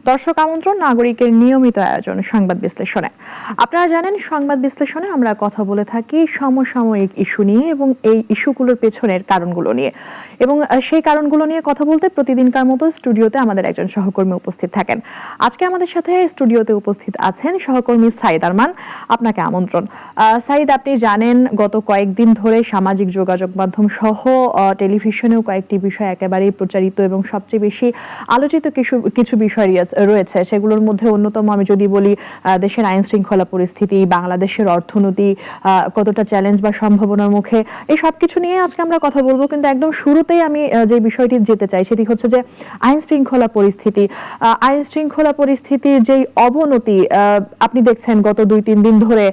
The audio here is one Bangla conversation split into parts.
দর্শক আমন্ত্রণ নাগরিকের নিয়মিত আয়োজন সংবাদ বিশ্লেষণে। আপনারা জানেন সংবাদ বিশ্লেষণে আমরা কথা বলে থাকি সমসাময়িক ইস্যু নিয়ে এবং এই ইস্যুগুলোর পেছনের কারণগুলো নিয়ে, এবং সেই কারণগুলো নিয়ে কথা বলতে প্রতিদিনকার মতো স্টুডিওতে আমাদের একজন সহকর্মী উপস্থিত থাকেন। আজকে আমাদের সাথে স্টুডিওতে উপস্থিত আছেন সহকর্মী সাইদ আরমান। আপনাকে আমন্ত্রণ। সাইদ, আপনি জানেন গত কয়েকদিন ধরে সামাজিক যোগাযোগ মাধ্যম সহ টেলিভিশনেও কয়েকটি বিষয় একেবারেই প্রচারিত এবং সবচেয়ে বেশি আলোচিত কিছু বিষয় রয়েছে। সেগুলোর মধ্যে অন্যতম আমি যদি বলি, দেশের আইন শৃঙ্খলা পরিস্থিতি, বাংলাদেশের অর্থনীতি কতটা চ্যালেঞ্জ বা সম্ভাবনার মুখে, এই সব কিছু নিয়ে আজকে আমরা কথা বলবো। কিন্তু একদম শুরুতেই আমি যে বিষয়টি যেতে চাই সেটি হচ্ছে যে আইন শৃঙ্খলা পরিস্থিতির যেই অবনতি আপনি দেখছেন গত 2-3 দিন ধরে।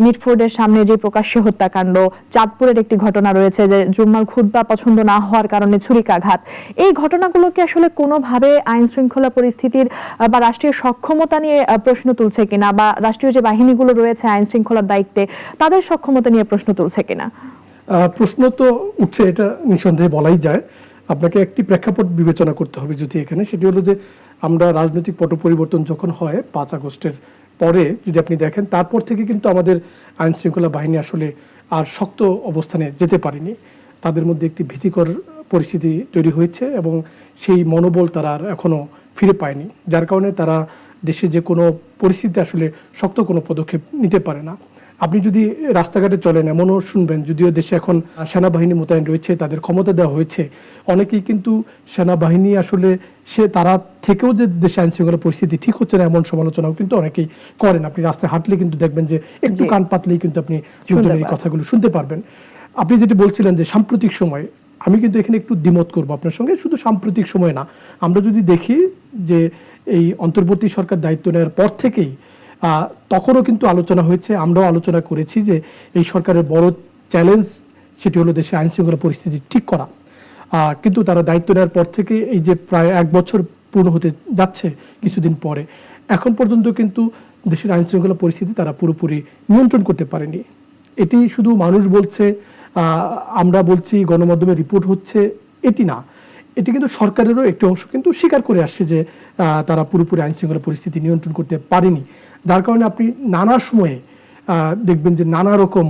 মিটফোর্ডের সামনে যে প্রকাশ্যে হত্যাকাণ্ড, চাঁদপুরের একটি ঘটনা রয়েছে যে জুম্মার খুতবা পছন্দ না হওয়ার কারণে ছুরিকাঘাত, এই ঘটনাগুলোকে আসলে কোনোভাবে আইন শৃঙ্খলা পরিস্থিতির বা রাষ্ট্রীয় সক্ষমতা নিয়ে প্রশ্ন তুলছে কিনা, বা রাষ্ট্রীয় যে বাহিনীগুলো রয়েছে আইন শৃঙ্খলার দায়িত্বে তাদের সক্ষমতা নিয়ে প্রশ্ন তুলছে কিনা? প্রশ্ন তো উঠছে, এটা নিঃসন্দেহে বলাই যায়। আপনাকে একটি প্রেক্ষাপট বিবেচনা করতে হবে যদি এখানে, সেটি হলো যে আমরা রাজনৈতিক পট পরিবর্তন যখন হয় 5 আগস্টের পরে যদি আপনি দেখেন, তারপর থেকে কিন্তু আমাদের আইন শৃঙ্খলা বাহিনী আসলে আর শক্ত অবস্থানে যেতে পারেনি। তাদের মধ্যে একটি ভীতিকর পরিস্থিতি তৈরি হয়েছে এবং সেই মনোবল তারা আর এখনও ফিরে পায়নি, যার কারণে তারা দেশে যে কোনো পরিস্থিতিতে আসলে শক্ত কোনো পদক্ষেপ নিতে পারে না। আপনি যদি রাস্তাঘাটে চলেন এমনও শুনবেন, যদিও দেশে এখন সেনাবাহিনী মোতায়েন রয়েছে, তাদের ক্ষমতা দেওয়া হয়েছে, অনেকেই কিন্তু সেনাবাহিনী আসলে তারা থেকেও যে দেশে আইন শৃঙ্খলা পরিস্থিতি ঠিক হচ্ছে না এমন সমালোচনাও কিন্তু অনেকেই করেন। আপনি রাস্তায় হাঁটলে কিন্তু দেখবেন যে একটু কান পাতলেই কিন্তু আপনি লোকজনের এই কথাগুলো শুনতে পারবেন। আপনি যেটি বলছিলেন যে সাম্প্রতিক সময়, আমি কিন্তু এখানে একটু দ্বিমত করবো আপনার সঙ্গে। শুধু সাম্প্রতিক সময় না, আমরা যদি দেখি যে এই অন্তর্বর্তী সরকার দায়িত্ব নেওয়ার পর থেকেই তখনও কিন্তু আলোচনা হয়েছে, আমরাও আলোচনা করেছি যে এই সরকারের বড় চ্যালেঞ্জ সেটি হলো দেশে আইন শৃঙ্খলা পরিস্থিতি ঠিক করা। কিন্তু তারা দায়িত্ব নেওয়ার পর থেকে এই যে প্রায় 1 বছর পূর্ণ হতে যাচ্ছে কিছুদিন পরে, এখন পর্যন্ত কিন্তু দেশের আইন শৃঙ্খলা পরিস্থিতি তারা পুরোপুরি নিয়ন্ত্রণ করতে পারেনি। এটি শুধু মানুষ বলছে, আমরা বলছি, গণমাধ্যমে রিপোর্ট হচ্ছে, এটি না, এটি কিন্তু সরকারেরও একটি অংশ কিন্তু স্বীকার করে আসছে যে তারা পুরোপুরি আইন শৃঙ্খলা পরিস্থিতি নিয়ন্ত্রণ করতে পারেনি। যার কারণে আপনি নানা সময়ে দেখবেন যে নানা রকম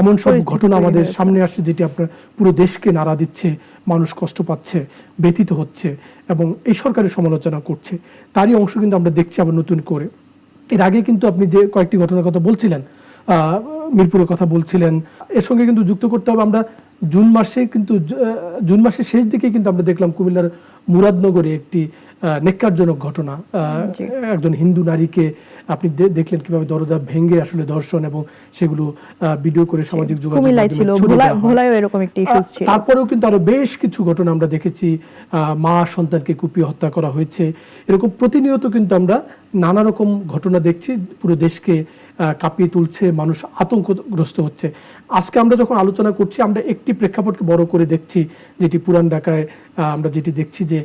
এমন সব ঘটনা আমাদের সামনে আসছে যেটি আপনার পুরো দেশকে নাড়া দিচ্ছে, মানুষ কষ্ট পাচ্ছে, ব্যথিত হচ্ছে এবং এই সরকারের সমালোচনা করছে। তারই অংশ কিন্তু আমরা দেখছি আবার নতুন করে। এর আগে কিন্তু আপনি যে কয়েকটি ঘটনার কথা বলছিলেন, মিরপুরের কথা বলছিলেন, এর সঙ্গে কিন্তু যুক্ত করতে হবে আমরা জুন মাসের শেষ দিকে কিন্তু আমরা দেখলাম কুমিল্লার মুরাদনগরে একটি নেক্কারজনক ঘটনা। একজন হিন্দু নারীকে আপনি দেখলেন কিভাবে দরজা ভেঙে আসলে ধর্ষণ এবং সেগুলো ভিডিও করে সামাজিক যোগাযোগ মাধ্যমে। তারপরেও কিন্তু আরো বেশ কিছু ঘটনা আমরা দেখেছি, মা সন্তানকে কুপিয়ে হত্যা করা হয়েছে। এরকম প্রতিনিয়ত কিন্তু আমরা নানা রকম ঘটনা দেখছি, পুরো দেশকে কাঁপিয়ে তুলছে, মানুষ আতঙ্কগ্রস্ত হচ্ছে। আজকে আমরা যখন আলোচনা করছি, আমরা একটি প্রেক্ষাপটকে বড় করে দেখছি, যেটি পুরান ঢাকায় আমরা যেটি দেখছি যে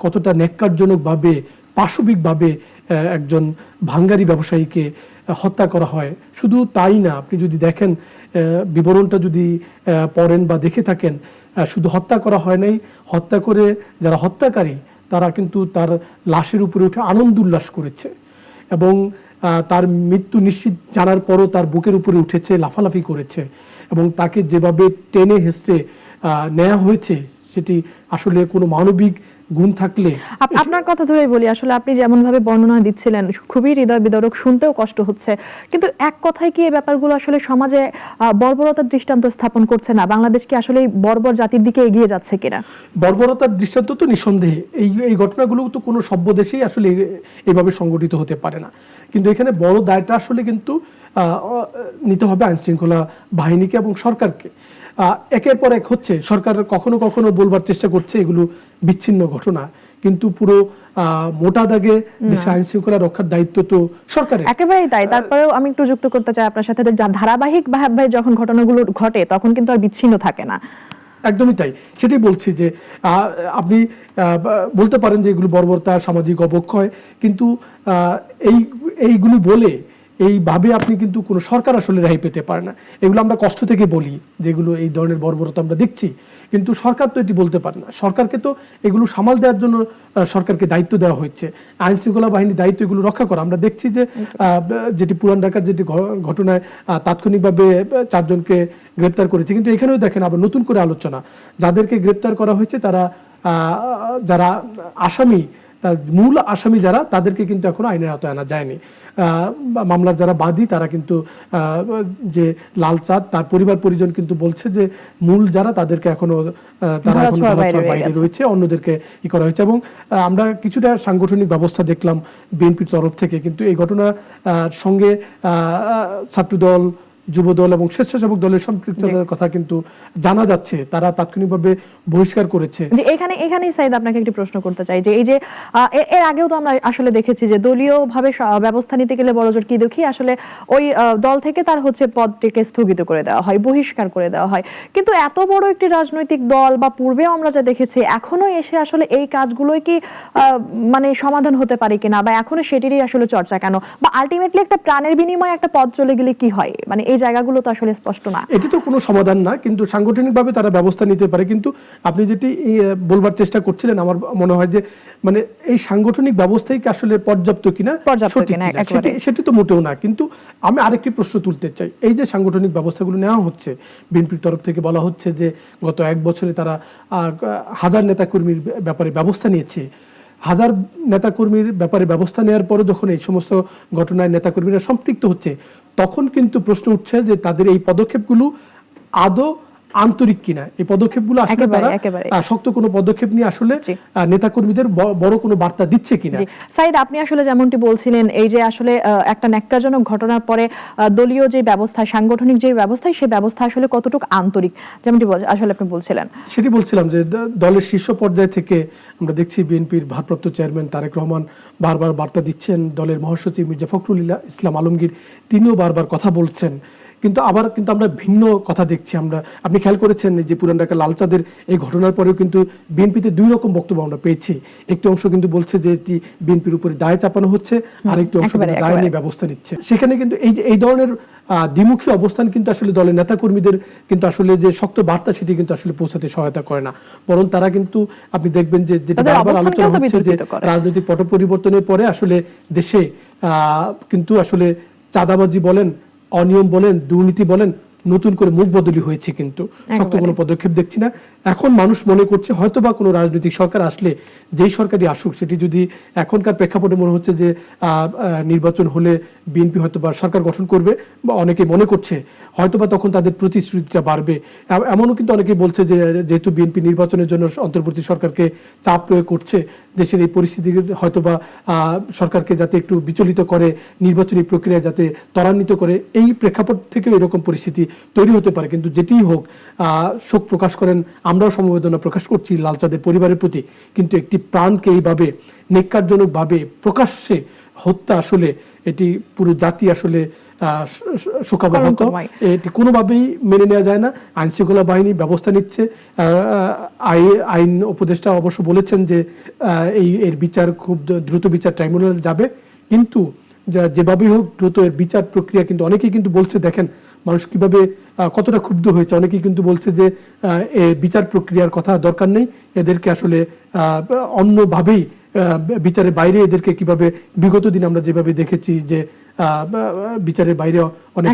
কতটা ন্যাক্কারজনকভাবে, পাশবিকভাবে একজন ভাঙ্গারি ব্যবসায়ীকে হত্যা করা হয়। শুধু তাই না, আপনি যদি দেখেন বিবরণটা যদি পড়েন বা দেখে থাকেন, শুধু হত্যা করা হয় নাই, হত্যা করে যারা হত্যাকারী তারা কিন্তু তার লাশের উপরে উঠে আনন্দ উল্লাস করেছে এবং তার মৃত্যু নিশ্চিত জানার পরও তার বুকের উপরে উঠেছে, লাফালাফি করেছে এবং তাকে যেভাবে টেনে হেঁচড়ে নেওয়া হয়েছে সেটি আসলে কোনো মানবিক গুণ থাকলে। আপনার কথা ধরেই বলি, আসলে আপনি যেমন ভাবে বর্ণনা দিচ্ছিলেন খুবই হৃদয় বিদারক, শুনতেও কষ্ট হচ্ছে। কিন্তু এক কথায় কি এই ব্যাপারগুলো আসলে সমাজে বর্বরতার দৃষ্টান্ত স্থাপন করছে না? বাংলাদেশ কি আসলে বর্বর জাতির দিকে এগিয়ে যাচ্ছে কিনা? বর্বরতার দৃষ্টান্ত তো নিঃসন্দেহে, এই ঘটনাগুলো তো কোনো সভ্য দেশেই আসলে এইভাবে সংগঠিত হতে পারে না। কিন্তু এখানে বড় দায়টা আসলে কিন্তু নিতে হবে আইন শৃঙ্খলা বাহিনীকে এবং সরকারকে। একের পর এক হচ্ছে, সরকার কখনো কখনো বলবার চেষ্টা করছে এগুলো বিচ্ছিন্ন ঘটনা, কিন্তু পুরো মোটা দাগে দেশের আইন শৃঙ্খলা রক্ষার দায়িত্ব তো সরকারের। একেবারেই তাই। তারপরেও আমি একটু যুক্ত করতে চাই আপনার সাথে, ধারাবাহিকভাবে যখন ঘটনাগুলো ঘটে তখন কিন্তু আর বিচ্ছিন্ন থাকে না। একদমই তাই, সেটাই বলছি যে আপনি বলতে পারেন যে এগুলো বর্বরতা, সামাজিক অবক্ষয়, কিন্তু এইগুলো বলে এইভাবে আপনি কিন্তু কোনো সরকার আসলে রেহাই পেতে পারে না। এগুলো আমরা কষ্ট থেকে বলি, যেগুলো এই ধরনের বর্বরতা আমরা দেখছি, কিন্তু সরকার তো এটি বলতে পারে না। সরকারকে তো এগুলো সামাল দেওয়ার জন্য সরকারকে দায়িত্ব দেওয়া হয়েছে, আইন শৃঙ্খলা বাহিনীর দায়িত্ব এগুলো রক্ষা করা। আমরা দেখছি যে যেটি পুরান ঢাকার যেটি ঘটনায় তাৎক্ষণিকভাবে 4 জনকে গ্রেপ্তার করেছে, কিন্তু এখানেও দেখেন আবার নতুন করে আলোচনা, যাদেরকে গ্রেপ্তার করা হয়েছে তারা যারা আসামি, তার মূল আসামি যারা, তাদেরকে কিন্তু এখনো আইনের আওতায় আনা যায়নি। মামলার যারা বাদী তারা কিন্তু যে লাল চাঁদ তার পরিবার পরিজন কিন্তু বলছে যে মূল যারা তাদেরকে এখনো তারা এখন ধরাছোঁয়ার বাইরে রয়েছে, অন্যদেরকে করা হয়েছে। এবং আমরা কিছুটা সাংগঠনিক ব্যবস্থা দেখলাম বিএনপির তরফ থেকে, কিন্তু এই ঘটনার সঙ্গে ছাত্রদল, যুবদল এবং স্বেচ্ছাসেবক দলের সম্পৃক্ততার কথা কিন্তু জানা যাচ্ছে, তারা তাৎক্ষণিকভাবে বহিষ্কার করেছে। যে এখানেই সাইদ আপনাকে একটি প্রশ্ন করতে চাই যে এই যে এর আগেও তো আমরা আসলে দেখেছি যে দলীয়ভাবে ব্যবস্থা নিতে গেলে বড়জোর কি দেখি আসলে ওই দল থেকে তার হচ্ছে পদটিকে স্থগিত করে দেওয়া হয়, বহিষ্কার করে দেওয়া হয়। কিন্তু এত বড় একটি রাজনৈতিক দল বা পূর্বেও আমরা যা দেখেছি, এখনো এসে আসলে এই কাজগুলোই কি মানে সমাধান হতে পারে কিনা, বা এখনো সেটিরই আসলে চর্চা কেন, বা আলটিমেটলি একটা প্রাণের বিনিময়ে একটা পদ চলে গেলে কি হয়, মানে এই জায়গাগুলো তো আসলে স্পষ্ট না। এটি তো কোনো সমাধান না, কিন্তু সাংগঠনিকভাবে তারা ব্যবস্থা নিতে পারে। কিন্তু আপনি যেটি বলবার চেষ্টা করছিলেন, আমার মনে হয় যে মানে এই সাংগঠনিক ব্যবস্থাই কি আসলে পর্যাপ্ত কিনা, সেটি তো মোটেও না। কিন্তু আমি আরেকটি প্রশ্ন তুলতে চাই, এই যে সাংগঠনিক ব্যবস্থাগুলো নেওয়া হচ্ছে, বিএনপির তরফ থেকে বলা হচ্ছে যে গত 1 বছরে তারা 1000 নেতাকর্মীর ব্যাপারে ব্যবস্থা নিয়েছে। 1000 নেতাকর্মীর ব্যাপারে ব্যবস্থা নেওয়ার পরও যখন এই সমস্ত ঘটনায় নেতাকর্মীরা সম্পৃক্ত হচ্ছে, তখন কিন্তু প্রশ্ন উঠছে যে তাদের এই পদক্ষেপগুলো আদৌ আন্তরিক কিনা। এই পদক্ষেপগুলো আসলে তারা শক্ত কোনো পদক্ষেপ নিয়ে আসলে নেতাকর্মীদের বড় কোনো বার্তা দিচ্ছে কিনা। সাইদ, আপনি আসলে যেমনটি বলছিলেন, এই যে আসলে একটা ন্যাক্কারজনক ঘটনার পরে দলীয় যে ব্যবস্থা, সাংগঠনিক যে ব্যবস্থা, সেই ব্যবস্থা আসলে কতটুকু আন্তরিক, যেমনটি আসলে আপনি বলছিলেন, সেটি বলছিলাম যে দলের শীর্ষ পর্যায় থেকে আমরা দেখছি বিএনপির ভারপ্রাপ্ত চেয়ারম্যান তারেক রহমান বারবার বার্তা দিচ্ছেন, দলের মহাসচিব মির্জা ফখরুল ইসলাম আলমগীর তিনিও বারবার কথা বলছেন। কিন্তু আবার কিন্তু আমরা ভিন্ন কথা দেখছি। আপনি খেয়াল করেছেন যে পুরান ঢাকা লালচাঁদের এই ঘটনার পরেও কিন্তু বিএনপিতে 2 রকম বক্তব্য আমরা পেয়েছি। একটি অংশ কিন্তু বলছে যে এটি বিএনপির উপরে দায় চাপানো হচ্ছে, আরেকটি অংশ দায় নিয়ে ব্যবস্থা নিচ্ছে। সেখানে কিন্তু এই ধরনের দ্বিমুখী অবস্থান কিন্তু আসলে দলের নেতাকর্মীদের কিন্তু আসলে যে শক্ত বার্তা, সেটি কিন্তু আসলে পৌঁছাতে সহায়তা করে না, বরং তারা কিন্তু আপনি দেখবেন যে যেটা বারবার আলোচনা হচ্ছে যে রাজনৈতিক পট পরিবর্তনের পরে আসলে দেশে কিন্তু আসলে চাঁদাবাজি বলেন, অনিয়ম বলেন, দুর্নীতি বলেন, নতুন করে মুখ বদলি হয়েছে, কিন্তু শক্ত কোনো পদক্ষেপ দেখছি না। এখন মানুষ মনে করছে হয়তোবা কোনো রাজনৈতিক সরকার আসলে, যেই সরকারই আসুক, সেটি যদি এখনকার প্রেক্ষাপটে মনে হচ্ছে যে নির্বাচন হলে বিএনপি হয়তোবা সরকার গঠন করবে, বা অনেকে মনে করছে হয়তোবা তখন তাদের প্রতিশ্রুতিটা বাড়বে। এমনও কিন্তু অনেকেই বলছে যে যেহেতু বিএনপি নির্বাচনের জন্য অন্তর্বর্তী সরকারকে চাপ প্রয়োগ করছে, দেশের এই পরিস্থিতি হয়তোবা সরকারকে যাতে একটু বিচলিত করে, নির্বাচনী প্রক্রিয়া যাতে ত্বরান্বিত করে, এই প্রেক্ষাপট থেকেও এরকম পরিস্থিতি তৈরি হতে পারে। কিন্তু যেটিই হোক, শোক প্রকাশ করেন, আমরাও সমবেদনা প্রকাশ করছি লালচাঁদের পরিবারের প্রতি, কিন্তু একটি প্রাণকে এইভাবে নেক্কারজনকভাবে প্রকাশ্যে হত্যা, আসলে এটি পুরো জাতি আসলে শোকাবহত। এটি কোনোভাবেই মেনে নেওয়া যায় না। আইন শৃঙ্খলা বাহিনী ব্যবস্থা নিচ্ছে। আইন উপদেষ্টা অবশ্য বলেছেন যে এর বিচার খুব দ্রুত বিচার ট্রাইব্যুনালে যাবে, কিন্তু যেভাবেই হোক দ্রুত এর বিচার প্রক্রিয়া, কিন্তু অনেকেই কিন্তু বলছে, দেখেন মানুষ কিভাবে কতটা ক্ষুব্ধ হয়েছে। অনেকেই কিন্তু বলছে যে বিচার প্রক্রিয়ার কথা দরকার নেই, এদেরকে আসলে অন্যভাবেই বিচারের বাইরে এদেরকে কিভাবে বিগত দিন আমরা যেভাবে দেখেছি যে বিচারের বাইরে অনেক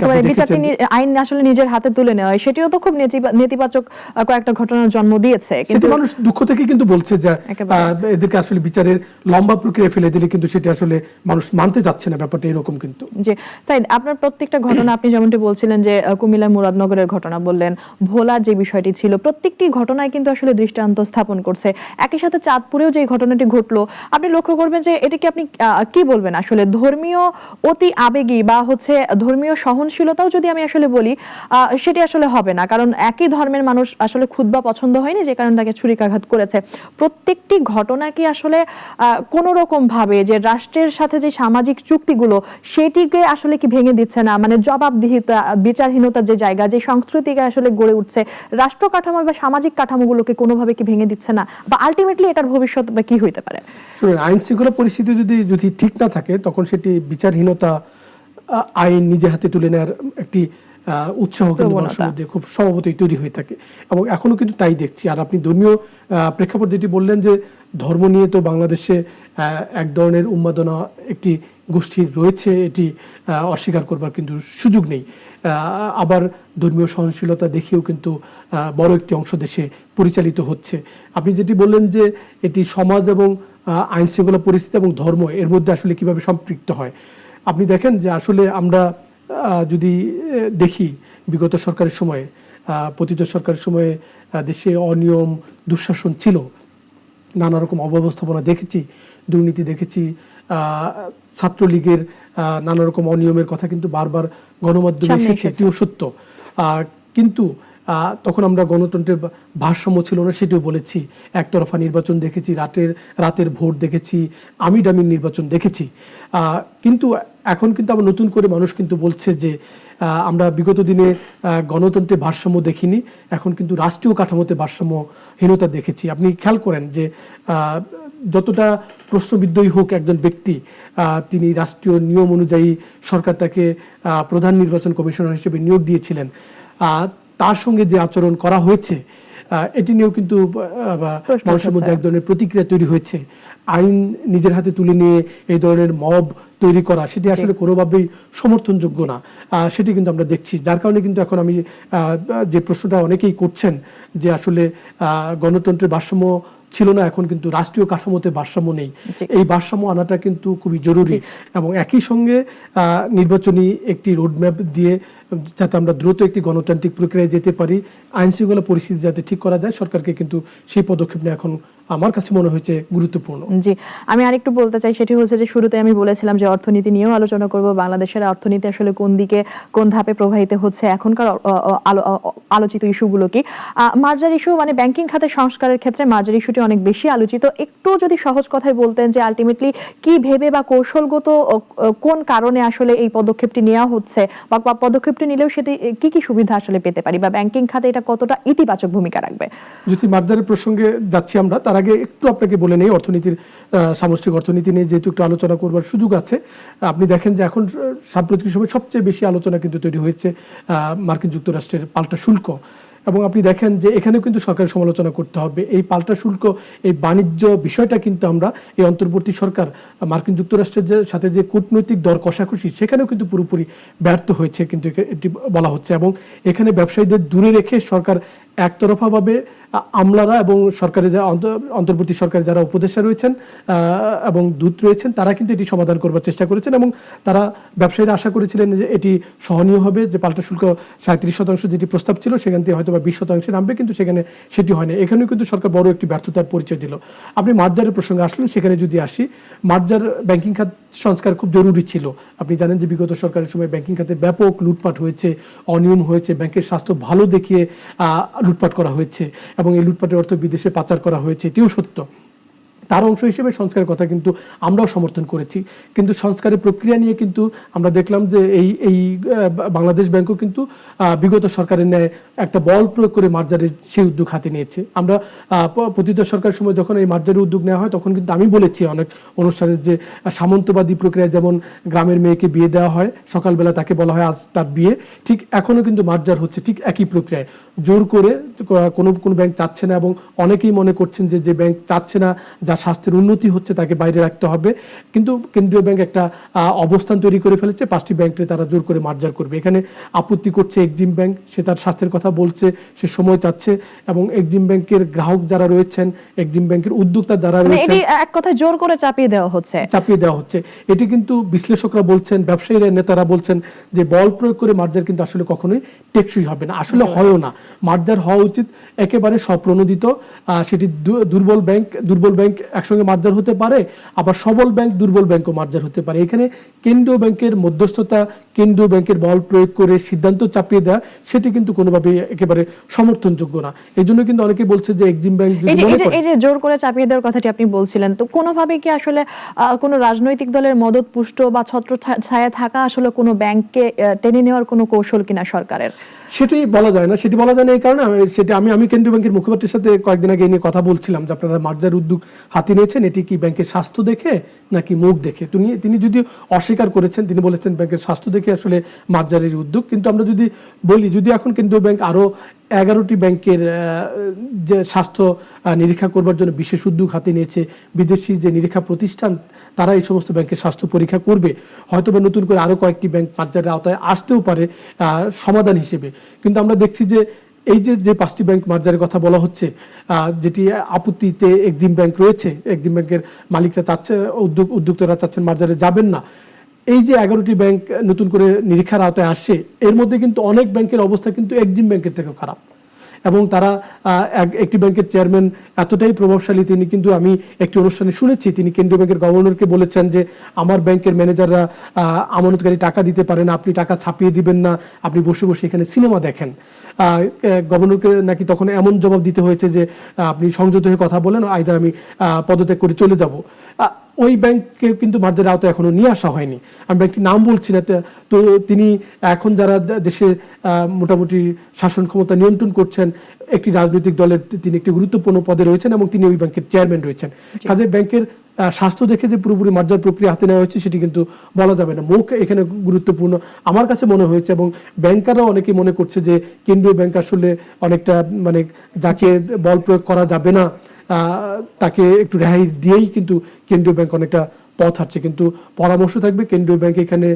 আইন আসলে নিজের হাতে তুলে নেওয়া হয়, সেটিও তো খুব নেতিবাচক কয়েকটা ঘটনার জন্ম দিয়েছে। কিন্তু মানুষ দুঃখ থেকে কিন্তু বলছে যে এদেরকে আসলে বিচারের লম্বা প্রক্রিয়া ফেলে দিলে কিন্তু সেটা আসলে মানুষ মানতে যাচ্ছে না, ব্যাপারটা এরকম। কিন্তু জি সাইদ, আপনার প্রত্যেকটা ঘটনা, আপনি যেমনটি বলছিলেন যে কুমিল্লার মুরাদনগরের ঘটনা বললেন, ভোলার যে বিষয়টি ছিল, প্রত্যেকটি ঘটনায় কিন্তু আসলে দৃষ্টান্ত স্থাপন করছে। একই সাথে চাঁদপুরেও যে ঘটনাটি ঘটলো, আপনি লক্ষ্য করবেন যে এটিকে আপনি কি বলবেন, আসলে ধর্মীয় অতি আবেগী বা হচ্ছে ধর্মীয় সহনশীলতাও যদি আমি আসলে বলি, সেটি আসলে হবে না, কারণ একই ধর্মের মানুষ আসলে খুতবা পছন্দ হয়নি, যে কারণে তাকে ছুরিকাঘাত করেছে। প্রত্যেকটি ঘটনা কি আসলে কোন রকম ভাবে যে রাষ্ট্রের সাথে যে সামাজিক চুক্তিগুলো, সেটিকে আসলে কি ভেঙে দিচ্ছে না, মানে জবাবদিহিতা, বিচারহীনতার যে জায়গা, যে সংস্কৃতিকে আসলে গড়ে উঠছে, রাষ্ট্র কাঠামো বা সামাজিক কাঠামোগুলোকে কোনোভাবে কি ভেঙে দিচ্ছে না, বা আলটিমেটলি এটার ভবিষ্যৎ বা কি হইতে পারে? আইন শৃঙ্খলা পরিস্থিতি যদি ঠিক না থাকে, তখন সেটি বিচারহীনতা আইন নিজে হাতে তুলে নেওয়ার একটি উৎসাহ কিন্তু প্রবণতা। মানুষের মধ্যে খুব স্বভাবতই তৈরি হয়ে থাকে, এবং এখনো কিন্তু তাই দেখছি। আর আপনি ধর্মীয় প্রেক্ষাপট যেটি বললেন যে ধর্ম নিয়ে তো বাংলাদেশে এক ধরনের উন্মাদনা একটি গোষ্ঠীর রয়েছে, এটি অস্বীকার করবার কিন্তু সুযোগ নেই। আবার ধর্মীয় সহনশীলতা দেখিয়েও কিন্তু বড় একটি অংশ দেশে পরিচালিত হচ্ছে। আপনি যেটি বললেন যে এটি সমাজ এবং আইন শৃঙ্খলা পরিস্থিতি এবং ধর্ম এর মধ্যে আসলে কিভাবে সম্পৃক্ত হয়। আপনি দেখেন যে আসলে আমরা যদি দেখি বিগত সরকারের সময়ে, পতিত সরকারের সময়ে দেশে অনিয়ম দুঃশাসন ছিল, নানা রকম অব্যবস্থাপনা দেখেছি, দুর্নীতি দেখেছি, ছাত্রলীগের নানা রকম অনিয়মের কথা কিন্তু বারবার গণমাধ্যমে সামনে এসেছে, এসেছে। এটিও সত্য। কিন্তু তখন আমরা গণতন্ত্রের ভারসাম্য ছিল না সেটিও বলেছি। একতরফা নির্বাচন দেখেছি, রাতের ভোট দেখেছি, আমিডামির নির্বাচন দেখেছি। কিন্তু এখন কিন্তু আবার নতুন করে মানুষ কিন্তু বলছে যে আমরা বিগত দিনে গণতন্ত্রে ভারসাম্য দেখিনি, এখন কিন্তু রাষ্ট্রীয় কাঠামোতে ভারসাম্যহীনতা দেখেছি। আপনি খেয়াল করেন যে যতটা প্রশ্নবিদ্ধই হোক একজন ব্যক্তি, তিনি রাষ্ট্রীয় নিয়ম অনুযায়ী সরকার তাকে প্রধান নির্বাচন কমিশনার হিসেবে নিয়োগ দিয়েছিলেন, তার সঙ্গে যে আচরণ করা হয়েছে এটি নিয়েও কিন্তু মানুষের মধ্যে এক ধরনের প্রতিক্রিয়া তৈরি হয়েছে। আইন নিজের হাতে তুলে নিয়ে এই ধরনের মব তৈরি করা, সেটি আসলে কোনোভাবেই সমর্থনযোগ্য না, সেটি কিন্তু আমরা দেখছি। যার কারণে কিন্তু এখন আমি যে প্রশ্নটা অনেকেই করছেন যে আসলে গণতন্ত্রের ভারসাম্য ছিল না, এখন কিন্তু রাষ্ট্রীয় কাঠামোতে ভারসাম্য নেই, এই ভারসাম্য আনাটা কিন্তু খুবই জরুরি। এবং একই সঙ্গে নির্বাচনী একটি রোডম্যাপ দিয়ে যাতে আমরা দ্রুত একটি গণতান্ত্রিক প্রক্রিয়ায় যেতে পারি, আইন শৃঙ্খলা পরিস্থিতি যাতে ঠিক করা যায়, সরকারকে কিন্তু সেই পদক্ষেপ নিয়ে এখন আমার কাছে মনে হয়েছে গুরুত্বপূর্ণ। জি, আমি আরেকটু বলতে চাই, সেটি হচ্ছে যে শুরুতে আমি বলেছিলাম যে অর্থনীতি নিয়েও আলোচনা করব। বাংলাদেশের অর্থনীতি আসলে কোন দিকে কোন ধাপে প্রবাহিত হচ্ছে, এখনকার আলোচিত ইস্যুগুলো কি। মার্জার ইস্যু মানে ব্যাংকিং খাতে সংস্কারের ক্ষেত্রে মার্জার ইস্যুটি অনেক বেশি আলোচিত। একটু যদি সহজ কথায় বলতেন যে আলটিমেটলি কি ভেবে বা কৌশলগত কোন কারণে আসলে এই পদক্ষেপটি নেওয়া হচ্ছে, বা পদক্ষেপটি নিলেও সেটি কি কি সুবিধা আসলে পেতে পারি, বা ব্যাংকিং খাতে এটা কতটা ইতিবাচক ভূমিকা রাখবে। যদি মার্জারের প্রসঙ্গে যাচ্ছি আমরা, তার আগে একটু আপনাকে বলে নেই অর্থনীতির, সামষ্টিক অর্থনীতি নিয়ে যেহেতু একটু আলোচনা করবার সুযোগ আছে। আপনি দেখেন যে এখন সাম্প্রতিক সময় সবচেয়ে বেশি আলোচনা কিন্তু তৈরি হয়েছে মার্কিন যুক্তরাষ্ট্রের পাল্টা শুল্ক, এবং আপনি দেখেন যে এখানেও কিন্তু সরকারের সমালোচনা করতে হবে। এই পাল্টা শুল্ক, এই বাণিজ্য বিষয়টা কিন্তু আমরা এই অন্তর্বর্তী সরকার মার্কিন যুক্তরাষ্ট্রের সাথে যে কূটনৈতিক দর কষাকষি, সেখানেও কিন্তু পুরোপুরি ব্যর্থ হয়েছে কিন্তু এটি বলা হচ্ছে। এবং এখানে ব্যবসায়ীদের দূরে রেখে সরকার একতরফাভাবে আমলারা এবং সরকারের যে অন্তর্বর্তী সরকারের যারা উপদেষ্টা রয়েছেন এবং দূত রয়েছেন, তারা কিন্তু এটি সমাধান করবার চেষ্টা করেছেন, এবং তারা ব্যবসায়ীরা আশা করেছিলেন যে এটি সহনীয় হবে, যে পাল্টা শুল্ক 37% যেটি প্রস্তাব ছিল সেখান থেকে হয়তো বা 20% নামবে, কিন্তু সেখানে সেটি হয় না। এখানেও কিন্তু সরকার বড় একটি ব্যর্থতার পরিচয় দিল। আপনি মার্জারের প্রসঙ্গে আসলেন, সেখানে যদি আসি, মার্জার ব্যাংকিং খাত সংস্কার খুব জরুরি ছিল। আপনি জানেন যে বিগত সরকারের সময় ব্যাংকিং খাতে ব্যাপক লুটপাট হয়েছে, অনিয়ম হয়েছে, ব্যাংকের স্বাস্থ্য ভালো দেখিয়ে লুটপাট করা হয়েছে, এবং এই লুটপাটের অর্থ বিদেশে পাচার করা হয়েছে, এটিও সত্য। তার অংশ হিসেবে সংস্কারের কথা কিন্তু আমরাও সমর্থন করেছি, কিন্তু সংস্কারের প্রক্রিয়া নিয়ে কিন্তু আমরা দেখলাম যে এই বাংলাদেশ ব্যাংকও কিন্তু বিগত সরকারের ন্যায় একটা বল প্রয়োগ করে মার্জারের সেই উদ্যোগ হাতে নিয়েছে। আমরা পতিত সরকারের সময় যখন এই মার্জারের উদ্যোগ নেওয়া হয়, তখন কিন্তু আমি বলেছি অনেক অনুষ্ঠানে যে সামন্তবাদী প্রক্রিয়া, যেমন গ্রামের মেয়েকে বিয়ে দেওয়া হয়, সকালবেলা তাকে বলা হয় আজ তার বিয়ে, ঠিক এখনও কিন্তু মার্জার হচ্ছে ঠিক একই প্রক্রিয়ায়, জোর করে কোনো ব্যাংক চাচ্ছে না, এবং অনেকেই মনে করছেন যে ব্যাংক চাচ্ছে না, স্বাস্থ্যের উন্নতি হচ্ছে, তাকে বাইরে রাখতে হবে। কিন্তু কেন্দ্রীয় ব্যাংক একটা অবস্থান তৈরি করে ফেলেছে, 5টি ব্যাংকে তারা জোর করে মার্জার করবে। এখানে আপত্তি করছে এক্সিম ব্যাংক, সে তার স্বাস্থ্যের কথা বলছে, সে সময় চাচ্ছে, এবং এক্সিম ব্যাংকের গ্রাহক যারা রয়েছেন, এক্সিম ব্যাংকের উদ্যোক্তা যারা রয়েছেন, এটি এক কথায় জোর করে চাপিয়ে দেওয়া হচ্ছে। এটি কিন্তু বিশ্লেষকরা বলছেন, ব্যবসায়ীরা, নেতারা বলছেন যে বল প্রয়োগ করে মার্জার কিন্তু আসলে কখনোই টেকসই হবে না, আসলে হয়ও না। মার্জার হওয়া উচিত একেবারে স্বপ্রণোদিত, সেটি দুর্বল ব্যাংক একসঙ্গে মার্জার হতে পারে, আবার সবল ব্যাংক দুর্বল ব্যাংকও মার্জার হতে পারে। এখানে কেন্দ্রীয় ব্যাংকের মধ্যস্থতা, কেন্দ্রীয় ব্যাংকের বল প্রয়োগ করে সিদ্ধান্ত চাপিয়ে দেওয়া, সেটি কিন্তু কোনোভাবে একেবারে সমর্থনযোগ্য না। এই জন্য কিন্তু অনেকে বলছে যে এক্সিম ব্যাংক এই যে জোর করে চাপিয়ে দেওয়ার কথাটি আপনি বলছিলেন, তো কোনোভাবে কি আসলে কোনো রাজনৈতিক দলের মদত পুষ্ট বা ছত্র ছায়া থাকা আসলে কোনো ব্যাংককে টেনে নেওয়ার কোনো কৌশল কিনা সরকারের? সেটি বলা যায় না, এই কারণে সেটি আমি কেন্দ্রীয় ব্যাংকের মুখপাত্রের সাথে কয়েকদিন আগে নিয়ে কথা বলছিলাম যে আপনারা মার্জার উদ্যোগ হাতে নিয়েছেন এটি কি ব্যাংকের স্বাস্থ্য দেখে নাকি মুখ দেখে? তিনি যদি অস্বীকার করেছেন, তিনি বলেছেন ব্যাংকের স্বাস্থ্য দেখে আসলে মার্জারের উদ্যোগ। কিন্তু আমরা যদি বলি, যদি এখন কেন্দ্রীয় ব্যাংক আরও 11টি ব্যাংকের যে স্বাস্থ্য নিরীক্ষা করবার জন্য বিশেষ উদ্যোগ হাতে নিয়েছে, বিদেশি যে নিরীক্ষা প্রতিষ্ঠান তারা এই সমস্ত ব্যাংকের স্বাস্থ্য পরীক্ষা করবে, হয়তো বা নতুন করে আরও কয়েকটি ব্যাংক মার্জারের আওতায় আসতেও পারে সমাধান হিসেবে। কিন্তু আমরা দেখছি যে এই যে 5টি ব্যাংক মার্জারের কথা বলা হচ্ছে, যেটি আপত্তিতে এক্সিম ব্যাংক রয়েছে, এক্সিম ব্যাংকের মালিকরা চাচ্ছে, উদ্যোক্তারা চাচ্ছেন মার্জারে যাবেন না। এই যে 11টি ব্যাংক নতুন করে নিরীক্ষার আওতায় আসছে, এর মধ্যে কিন্তু অনেক ব্যাংকের অবস্থা কিন্তু এক্সিম ব্যাংকের থেকেও খারাপ। এবং তারা একটি ব্যাংকের চেয়ারম্যান এতটাই প্রভাবশালী, তিনি কিন্তু, আমি একটি অনুষ্ঠানে শুনেছি, তিনি কেন্দ্রীয় ব্যাংকের গভর্নরকে বলেছেন যে আমার ব্যাংকের ম্যানেজাররা আমানতকারী টাকা দিতে পারে না, আপনি টাকা ছাপিয়ে দিবেন না, আপনি বসে বসে এখানে সিনেমা দেখেন। গভর্নরকে নাকি তখন এমন জবাব দিতে হয়েছে যে আপনি সংযত হয়ে কথা বলেন, আইদার আমি পদত্যাগ করে চলে যাব। ওই ব্যাংককে কিন্তু মার্জারের আওতায় এখনো নিয়ে আসা হয়নি। আমি ব্যাংকটির নাম বলছি না। তো তিনি এখন যারা দেশে মোটামুটি শাসন ক্ষমতা নিয়ন্ত্রণ করছেন, একটি রাজনৈতিক দলের তিনি একটি গুরুত্বপূর্ণ পদে রয়েছেন এবং তিনি ওই ব্যাংকের চেয়ারম্যান রয়েছেন। কাজে ব্যাংকের স্বাস্থ্য দেখে যে পুরোপুরি মার্জার প্রক্রিয়া হাতে নেওয়া হয়েছে সেটি কিন্তু বলা যাবে না। মুখ এখানে গুরুত্বপূর্ণ আমার কাছে মনে হয়েছে, এবং ব্যাংকাররাও অনেকে মনে করছে যে কেন্দ্রীয় ব্যাংক আসলে অনেকটা, মানে যাকে বল প্রয়োগ করা যাবে না তাকে একটু রেহাই দিয়েই কিন্তু কেন্দ্রীয় ব্যাংক অনেকটা পথ হাঁটছে। কিন্তু পরামর্শ থাকবে কেন্দ্রীয় ব্যাংক এখানে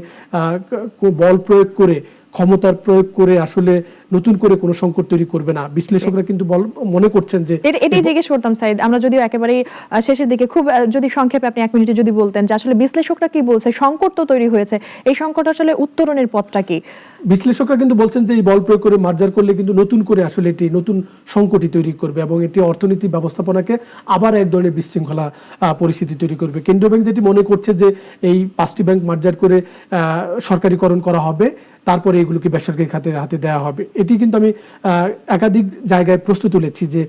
বল প্রয়োগ করে, ক্ষমতার প্রয়োগ করে আসলে নতুন করে কোনো সংকট তৈরি করবে না। বিশ্লেষকরা কিন্তু মনে করছেন যে এটাই জিজ্ঞেস করতাম সাইদ, আমরা যদিও একেবারে শেষের দিকে, খুব যদি সংক্ষেপে আপনি 1 মিনিটে যদি বলতেন যে আসলে বিশ্লেষকরা কি বলছে, সংকট তো তৈরি হয়েছে, এই সংকট আসলে উত্তরণের পথটা কি? বিশ্লেষকরা কিন্তু বলছেন যে এই বল প্রয়োগ করে মার্জার করলে কিন্তু নতুন করে আসলে এটি নতুন সংকটই তৈরি করবে এবং এটি অর্থনীতি ব্যবস্থাপনাকে আবার এক ধরনের বিশৃঙ্খলা পরিস্থিতি তৈরি করবে। কেন্দ্রীয় ব্যাংক যেটি মনে করছে যে এই 5টি ব্যাংক মার্জার করে সরকারিকরণ করা হবে, তারপরে এগুলোকে বেসরকারি খাতে হাতে দেওয়া হবে। এটি কিন্তু আমি একাধিক জায়গায় প্রশ্ন তুলেছি যে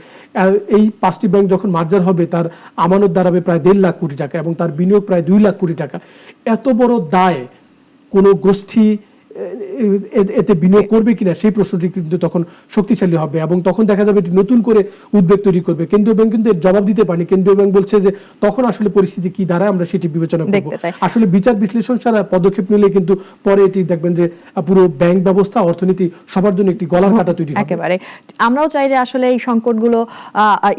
এই 5টি ব্যাংক যখন মার্জার হবে তার আমানত দাঁড়াবে প্রায় 1.5 লাখ কোটি টাকা এবং তার বিনিয়োগ প্রায় 2 লাখ কোটি টাকা। এত বড় দায় কোনো গোষ্ঠী এতে বিনিয়োগ করবে কিনা সেই প্রশ্নটি কিন্তু তখন শক্তিশালী হবে এবং তখন দেখা যাবে এটি নতুন করে উদ্বেগ তৈরি করবে। কেন্দ্রীয় ব্যাংক কিন্তু এর জবাব দিতে পারেনি। কেন্দ্রীয় ব্যাংক বলছে যে তখন আসলে পরিস্থিতি কি দাঁড়ায় আমরা সেটি বিবেচনা করব। আসলে বিচার বিশ্লেষণ ছাড়া পদক্ষেপ নিলে কিন্তু পরে এটি দেখবেন যে পুরো ব্যাংক ব্যবস্থা, অর্থনীতি সবার জন্য একটি গলার কাটা তৈরি হবে। একেবারে আমরাও চাই যে আসলে এই সংকটগুলো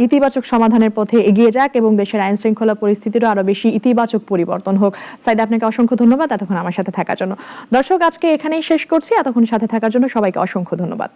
ইতিবাচক সমাধানের পথে এগিয়ে যাক এবং দেশের আইন শৃঙ্খলা পরিস্থিতিরও আরো বেশি ইতিবাচক পরিবর্তন হোক। সাইদ, আপনাকে অসংখ্য ধন্যবাদ এতক্ষণ আমার সাথে থাকার জন্য। দর্শক, আজকে এখানেই শেষ করছি। এতক্ষণ সাথে থাকার জন্য সবাইকে অসংখ্য ধন্যবাদ।